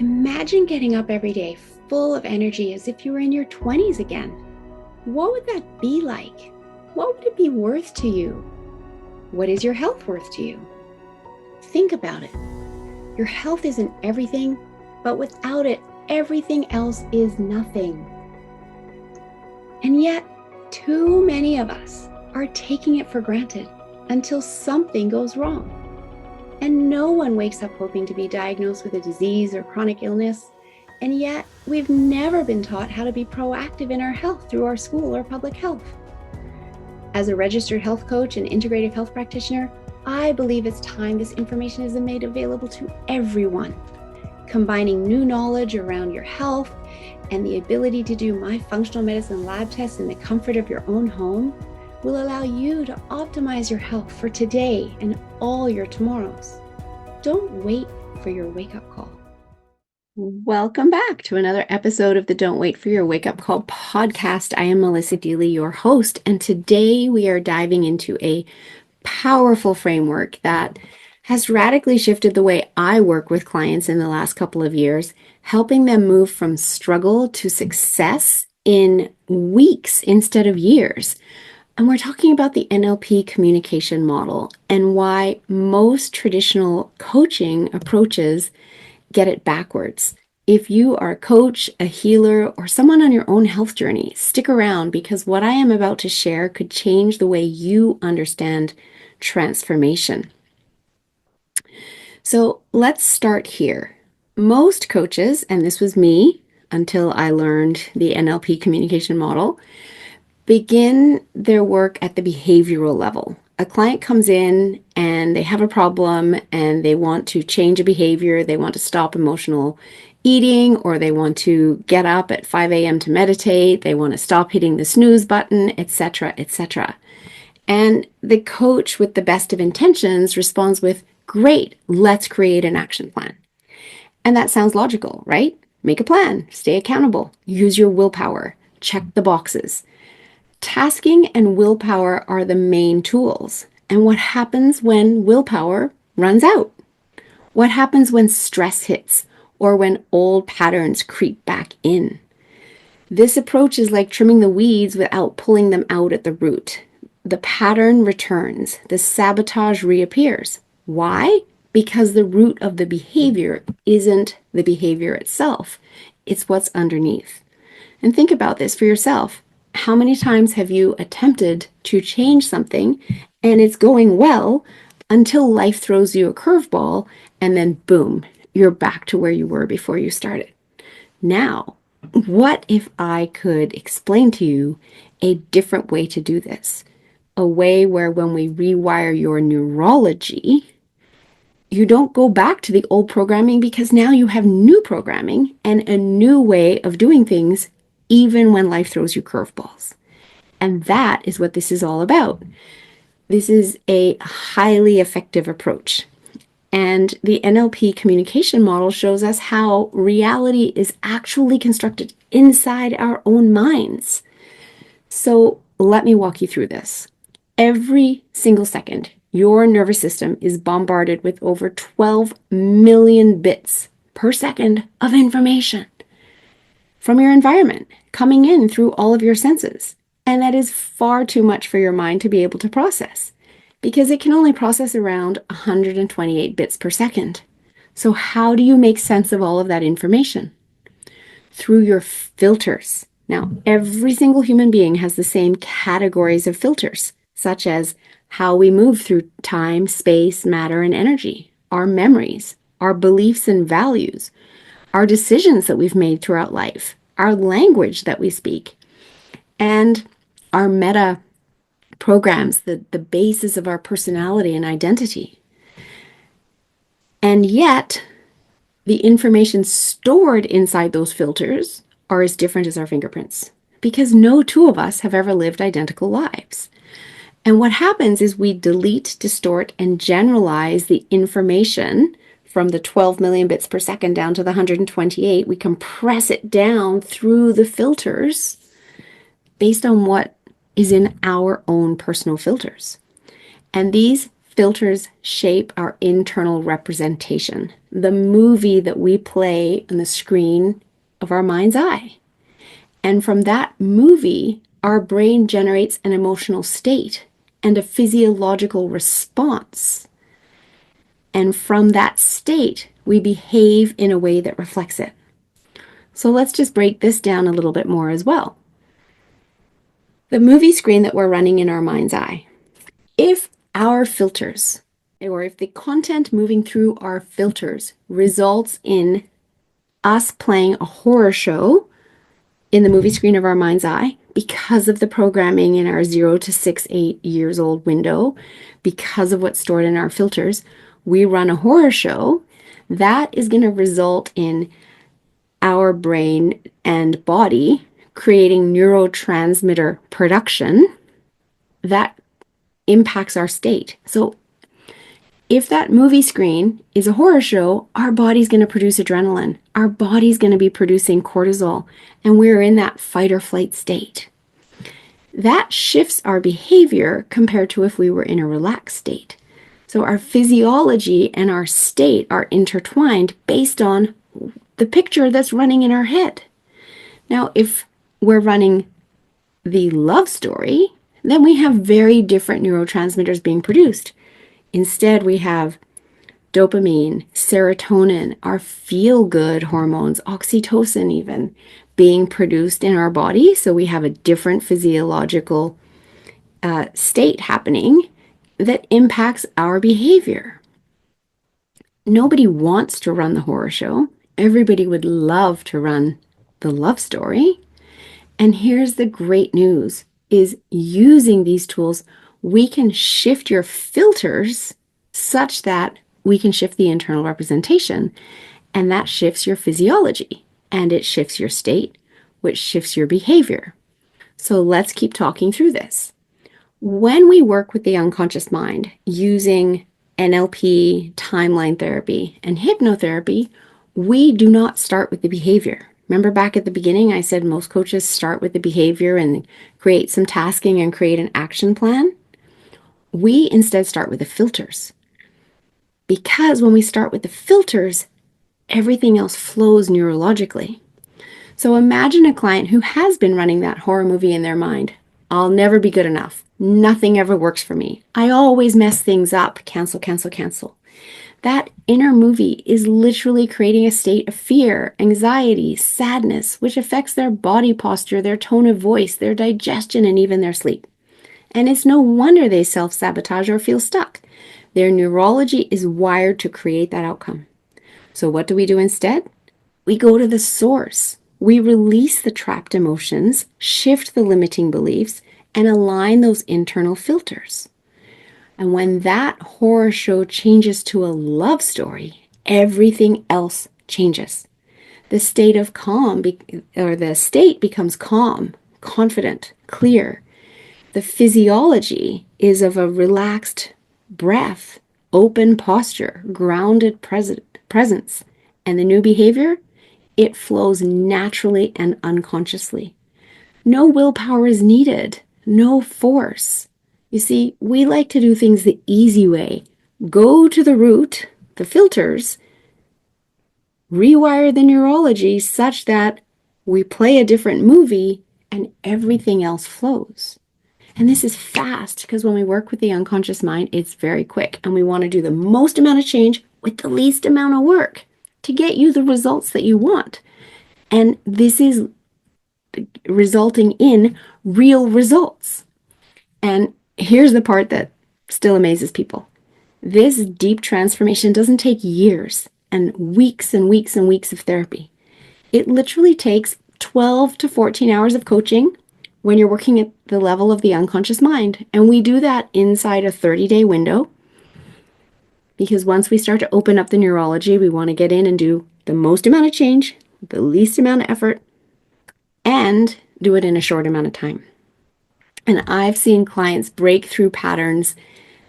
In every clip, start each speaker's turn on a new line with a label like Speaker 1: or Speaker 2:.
Speaker 1: Imagine getting up every day full of energy as if you were in your 20s again. What would that be like? What would it be worth to you? What is your health worth to you? Think about it. Your health isn't everything, but without it, everything else is nothing. And yet, too many of us are taking it for granted until something goes wrong. And no one wakes up hoping to be diagnosed with a disease or chronic illness. And yet, we've never been taught how to be proactive in our health through our school or public health. As a registered health coach and integrative health practitioner, I believe it's time this information is made available to everyone. Combining new knowledge around your health and the ability to do my functional medicine lab tests in the comfort of your own home will allow you to optimize your health for today and all your tomorrows. Don't wait for your wake-up call. Welcome back to another episode of the Don't Wait for Your Wake Up Call podcast. I am Melissa Deely, your host, and today we are diving into a powerful framework that has radically shifted the way I work with clients in the last couple of years, helping them move from struggle to success in weeks instead of years. And we're talking about the NLP Communication Model and why most traditional coaching approaches get it backwards. If you are a coach, a healer, or someone on your own health journey, stick around because what I am about to share could change the way you understand transformation. So let's start here. Most coaches, and this was me until I learned the NLP Communication Model, begin their work at the behavioral level. A client comes in and they have a problem and they want to change a behavior. They want to stop emotional eating, or they want to get up at 5 a.m. to meditate. They want to stop hitting the snooze button, etc., etc. And the coach with the best of intentions responds with, "Great, let's create an action plan." And that sounds logical, right? Make a plan, stay accountable, use your willpower, check the boxes. Tasking and willpower are the main tools. And what happens when willpower runs out? What happens when stress hits or when old patterns creep back in? This approach is like trimming the weeds without pulling them out at the root. The pattern returns, the sabotage reappears. Why? Because the root of the behavior isn't the behavior itself. It's what's underneath. And think about this for yourself. How many times have you attempted to change something and it's going well until life throws you a curveball and then boom, you're back to where you were before you started? Now, what if I could explain to you a different way to do this? A way where when we rewire your neurology, you don't go back to the old programming because now you have new programming and a new way of doing things even when life throws you curveballs. And that is what this is all about. This is a highly effective approach. And the NLP communication model shows us how reality is actually constructed inside our own minds. So let me walk you through this. Every single second, your nervous system is bombarded with over 12 million bits per second of information from your environment coming in through all of your senses. And that is far too much for your mind to be able to process because it can only process around 128 bits per second. So how do you make sense of all of that information? Through your filters. Now, every single human being has the same categories of filters, such as how we move through time, space, matter, and energy, our memories, our beliefs and values, our decisions that we've made throughout life, our language that we speak, and our meta programs, the basis of our personality and identity. And yet, the information stored inside those filters are as different as our fingerprints because no two of us have ever lived identical lives. And what happens is we delete, distort, and generalize the information from the 12 million bits per second down to the 128. We compress it down through the filters based on what is in our own personal filters. And these filters shape our internal representation. the movie that we play on the screen of our mind's eye. And from that movie, our brain generates an emotional state and a physiological response. And from that state, we behave in a way that reflects it. So let's just break this down a little bit more as well. The movie screen that we're running in our mind's eye. If our filters, or if the content moving through our filters results in us playing a horror show in the movie screen of our mind's eye, because of the programming in our 0 to 6, 8 years old window, because of what's stored in our filters, we run a horror show, that is going to result in our brain and body creating neurotransmitter production that impacts our state. So if that movie screen is a horror show, our body's going to produce adrenaline. Our body's going to be producing cortisol, and we're in that fight or flight state. That shifts our behavior compared to if we were in a relaxed state. So our physiology and our state are intertwined based on the picture that's running in our head. Now, if we're running the love story, then we have very different neurotransmitters being produced. Instead, we have dopamine, serotonin, our feel-good hormones, oxytocin even, being produced in our body. So we have a different physiological state happening that impacts our behavior. Nobody wants to run the horror show. Everybody would love to run the love story. And here's the great news, is using these tools, we can shift your filters such that we can shift the internal representation, and that shifts your physiology, and it shifts your state, which shifts your behavior. So let's keep talking through this. When we work with the unconscious mind using NLP, timeline therapy, and hypnotherapy, we do not start with the behavior. Remember back at the beginning, I said most coaches start with the behavior and create some tasking and create an action plan. We instead start with the filters. Because when we start with the filters, everything else flows neurologically. So imagine a client who has been running that horror movie in their mind. I'll never be good enough. Nothing ever works for me. I always mess things up. Cancel, cancel, cancel. That inner movie is literally creating a state of fear, anxiety, sadness, which affects their body posture, their tone of voice, their digestion, and even their sleep. And it's no wonder they self-sabotage or feel stuck. Their neurology is wired to create that outcome. So what do we do instead? We go to the source. We release the trapped emotions, shift the limiting beliefs, and align those internal filters. And when that horror show changes to a love story, everything else changes. The state of calm, the state becomes calm, confident, clear. The physiology is of a relaxed breath, open posture, grounded presence. And the new behavior, it flows naturally and unconsciously. No willpower is needed, no force. You see, we like to do things the easy way. Go to the root, the filters, rewire the neurology such that we play a different movie and everything else flows. And this is fast because when we work with the unconscious mind, it's very quick. And we want to do the most amount of change with the least amount of work to get you the results that you want. And this is resulting in real results. And here's the part that still amazes people. This deep transformation doesn't take years and weeks and weeks and weeks of therapy. It literally takes 12 to 14 hours of coaching when you're working at the level of the unconscious mind. And we do that inside a 30-day window because once we start to open up the neurology, we want to get in and do the most amount of change, the least amount of effort, and do it in a short amount of time. And I've seen clients break through patterns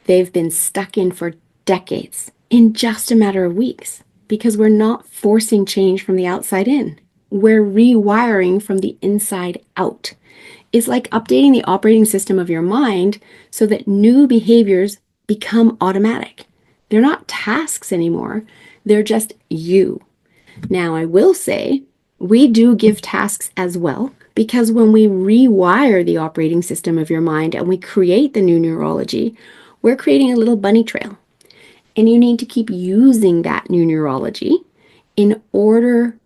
Speaker 1: they've been stuck in for decades in just a matter of weeks because we're not forcing change from the outside in. We're rewiring from the inside out. It's like updating the operating system of your mind so that new behaviors become automatic. They're not tasks anymore. They're just you. Now, I will say we do give tasks as well, because when we rewire the operating system of your mind and we create the new neurology, we're creating a little bunny trail. And you need to keep using that new neurology in order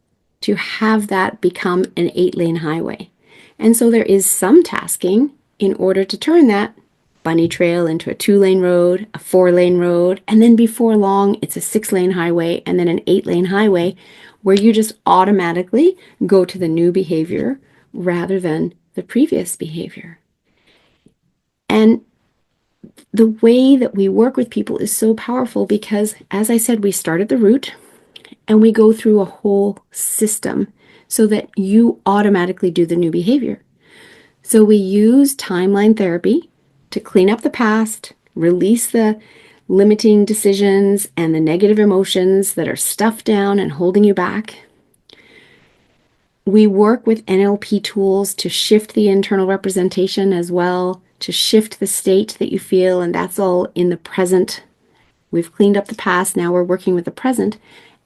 Speaker 1: to have that become an 8-lane highway. And so there is some tasking in order to turn that bunny trail into a 2-lane road, a 4-lane road, and then before long, it's a 6-lane highway and then an 8-lane highway where you just automatically go to the new behavior rather than the previous behavior. And the way that we work with people is so powerful because, as I said, we start at the root and we go through a whole system so that you automatically do the new behavior. So we use timeline therapy to clean up the past, release the limiting decisions and the negative emotions that are stuffed down and holding you back. We work with NLP tools to shift the internal representation as well, to shift the state that you feel, and that's all in the present. We've cleaned up the past, now we're working with the present.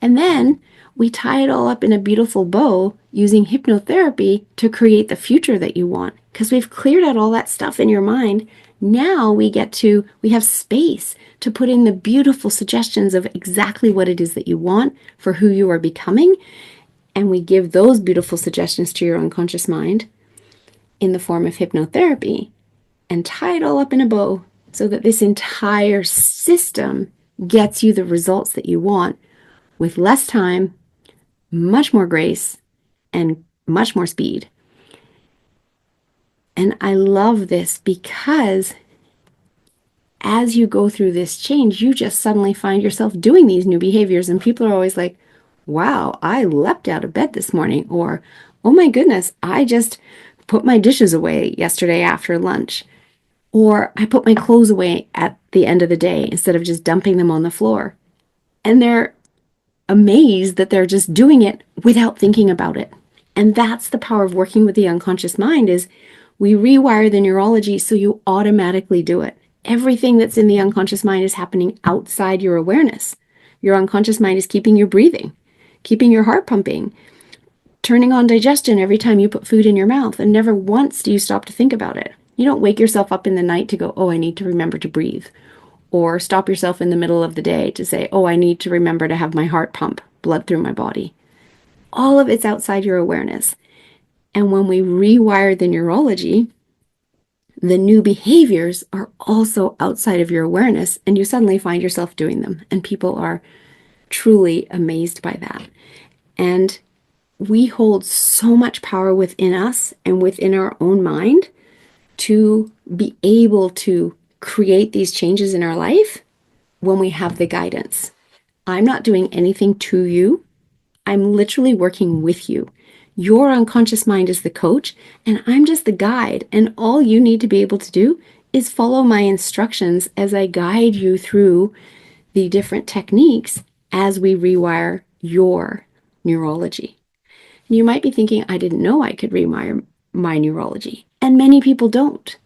Speaker 1: And then we tie it all up in a beautiful bow using hypnotherapy to create the future that you want. Because we've cleared out all that stuff in your mind. Now we have space to put in the beautiful suggestions of exactly what it is that you want for who you are becoming. And we give those beautiful suggestions to your unconscious mind in the form of hypnotherapy and tie it all up in a bow so that this entire system gets you the results that you want with less time, much more grace, and much more speed. And I love this because as you go through this change, you just suddenly find yourself doing these new behaviors. And people are always like, wow, I leapt out of bed this morning. Or, oh my goodness, I just put my dishes away yesterday after lunch. Or I put my clothes away at the end of the day instead of just dumping them on the floor. And they're amazed that they're just doing it without thinking about it. And that's the power of working with the unconscious mind is we rewire the neurology so you automatically do it. Everything that's in the unconscious mind is happening outside your awareness. Your unconscious mind is keeping you breathing, keeping your heart pumping, turning on digestion every time you put food in your mouth, and never once do you stop to think about it. You don't wake yourself up in the night to go, oh, I need to remember to breathe. Or stop yourself in the middle of the day to say, oh, I need to remember to have my heart pump blood through my body. All of it's outside your awareness. And when we rewire the neurology, the new behaviors are also outside of your awareness, and you suddenly find yourself doing them. And people are truly amazed by that. And we hold so much power within us and within our own mind to be able to create these changes in our life when we have the guidance. I'm not doing anything to you. I'm literally working with you. Your unconscious mind is the coach, and I'm just the guide. And all you need to be able to do is follow my instructions as I guide you through the different techniques as we rewire your neurology. And you might be thinking, I didn't know I could rewire my neurology. And many people don't.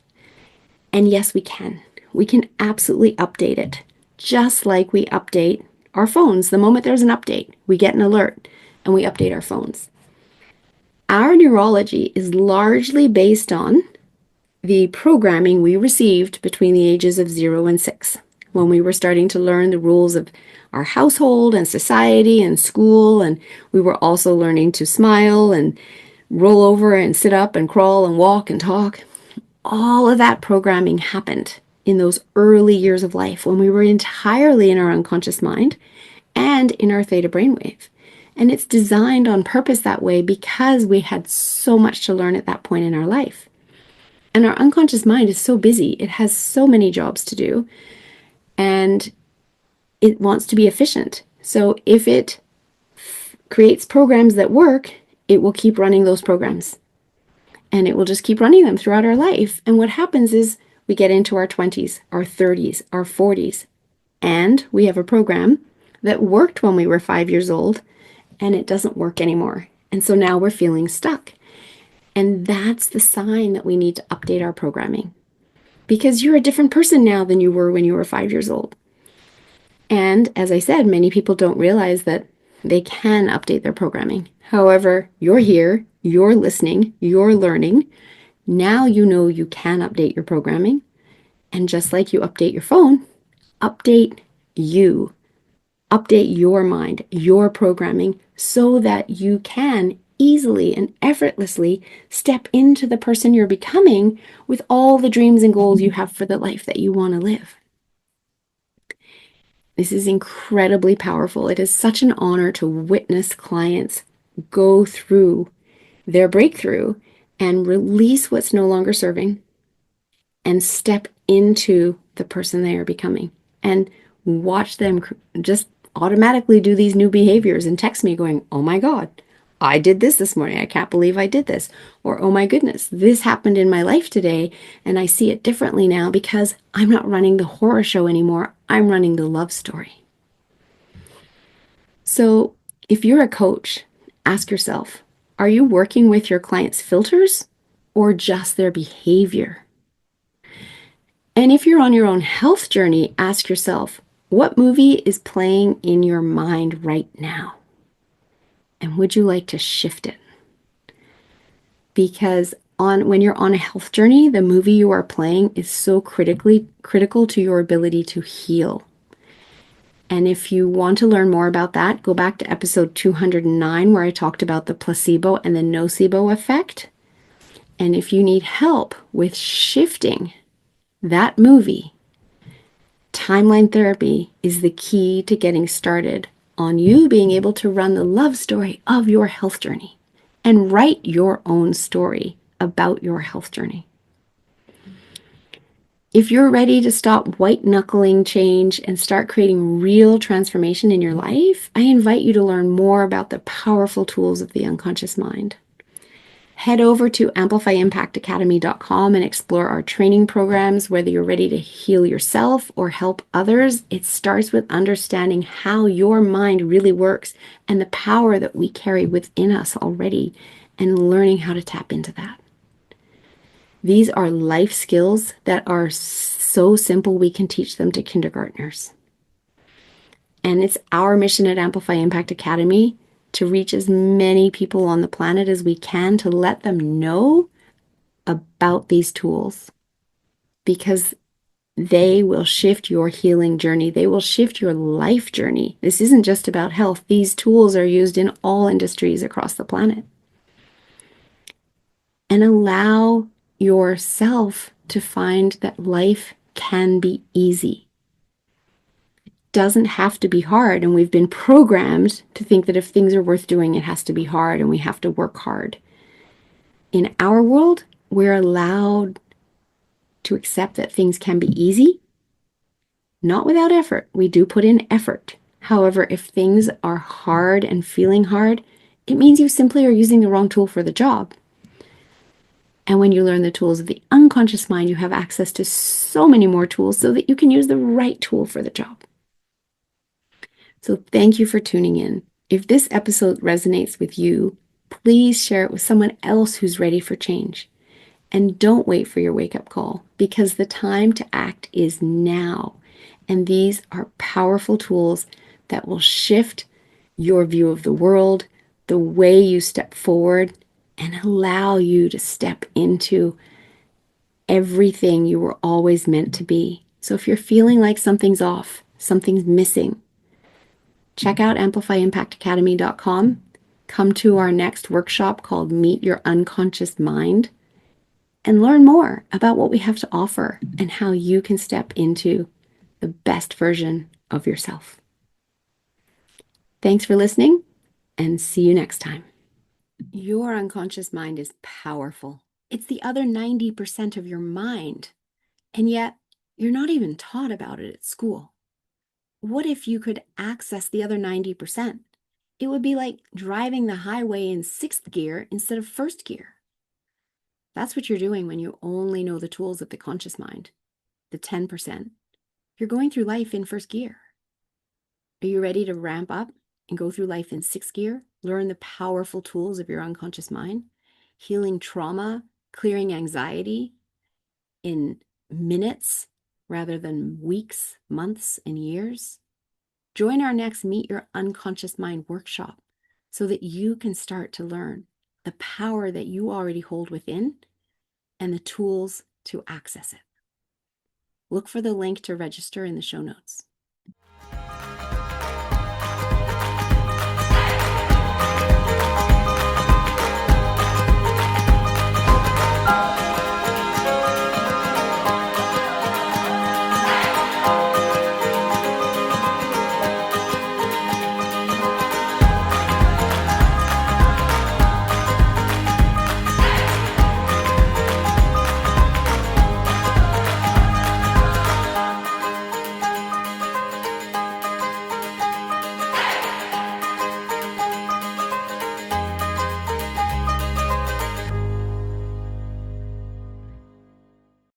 Speaker 1: And yes, we can. We can absolutely update it, just like we update our phones. The moment there's an update, we get an alert and we update our phones. Our neurology is largely based on the programming we received between the ages of 0 and 6, when we were starting to learn the rules of our household and society and school, and we were also learning to smile and roll over and sit up and crawl and walk and talk. All of that programming happened in those early years of life when we were entirely in our unconscious mind and in our theta brainwave. And it's designed on purpose that way because we had so much to learn at that point in our life. And our unconscious mind is so busy. It has so many jobs to do, and it wants to be efficient. So if it creates programs that work, it will keep running those programs. And it will just keep running them throughout our life. And what happens is we get into our 20s, our 30s, our 40s, and we have a program that worked when we were 5 years old, and it doesn't work anymore. And so now we're feeling stuck. And that's the sign that we need to update our programming. Because you're a different person now than you were when you were 5 years old. And as I said, many people don't realize that they can update their programming. However, you're here, you're listening, you're learning. Now you know you can update your programming. And just like you update your phone, update you. Update your mind, your programming, so that you can easily and effortlessly step into the person you're becoming with all the dreams and goals you have for the life that you want to live. This is incredibly powerful. It is such an honor to witness clients go through their breakthrough and release what's no longer serving and step into the person they are becoming, and watch them just automatically do these new behaviors and text me going, oh my God, I did this morning. I can't believe I did this. Or, oh my goodness, this happened in my life today and I see it differently now because I'm not running the horror show anymore. I'm running the love story. So if you're a coach, ask yourself, are you working with your clients' filters or just their behavior? And if you're on your own health journey, ask yourself, what movie is playing in your mind right now? And would you like to shift it? Because when you're on a health journey, the movie you are playing is so critical to your ability to heal. And if you want to learn more about that, go back to episode 209, where I talked about the placebo and the nocebo effect. And if you need help with shifting that movie, timeline therapy is the key to getting started on you being able to run the love story of your health journey and write your own story about your health journey. If you're ready to stop white-knuckling change and start creating real transformation in your life, I invite you to learn more about the powerful tools of the unconscious mind. Head over to amplifyimpactacademy.com and explore our training programs. Whether you're ready to heal yourself or help others, it starts with understanding how your mind really works and the power that we carry within us already, and learning how to tap into that. These are life skills that are so simple we can teach them to kindergartners. And it's our mission at Amplify Impact Academy to reach as many people on the planet as we can, to let them know about these tools, because they will shift your healing journey. They will shift your life journey. This isn't just about health. These tools are used in all industries across the planet. And allow yourself to find that life can be easy. Doesn't have to be hard, and we've been programmed to think that if things are worth doing, it has to be hard and we have to work hard. In our world, we're allowed to accept that things can be easy, not without effort. We do put in effort. However, if things are hard and feeling hard, it means you simply are using the wrong tool for the job. And when you learn the tools of the unconscious mind, you have access to so many more tools so that you can use the right tool for the job. So thank you for tuning in. If this episode resonates with you, please share it with someone else who's ready for change. And don't wait for your wake-up call, because the time to act is now. And these are powerful tools that will shift your view of the world, the way you step forward, and allow you to step into everything you were always meant to be. So if you're feeling like something's off, something's missing, check out amplifyimpactacademy.com. Come to our next workshop called Meet Your Unconscious Mind, and learn more about what we have to offer and how you can step into the best version of yourself. Thanks for listening, and see you next time. Your unconscious mind is powerful. It's the other 90% of your mind, and yet you're not even taught about it at school. What if you could access the other 90%? It would be like driving the highway in 6th gear instead of 1st gear. That's what you're doing when you only know the tools of the conscious mind, the 10%. You're going through life in 1st gear. Are you ready to ramp up and go through life in 6th gear? Learn the powerful tools of your unconscious mind, healing trauma, clearing anxiety in minutes rather than weeks, months, and years. Join our next Meet Your Unconscious Mind workshop so that you can start to learn the power that you already hold within and the tools to access it. Look for the link to register in the show notes.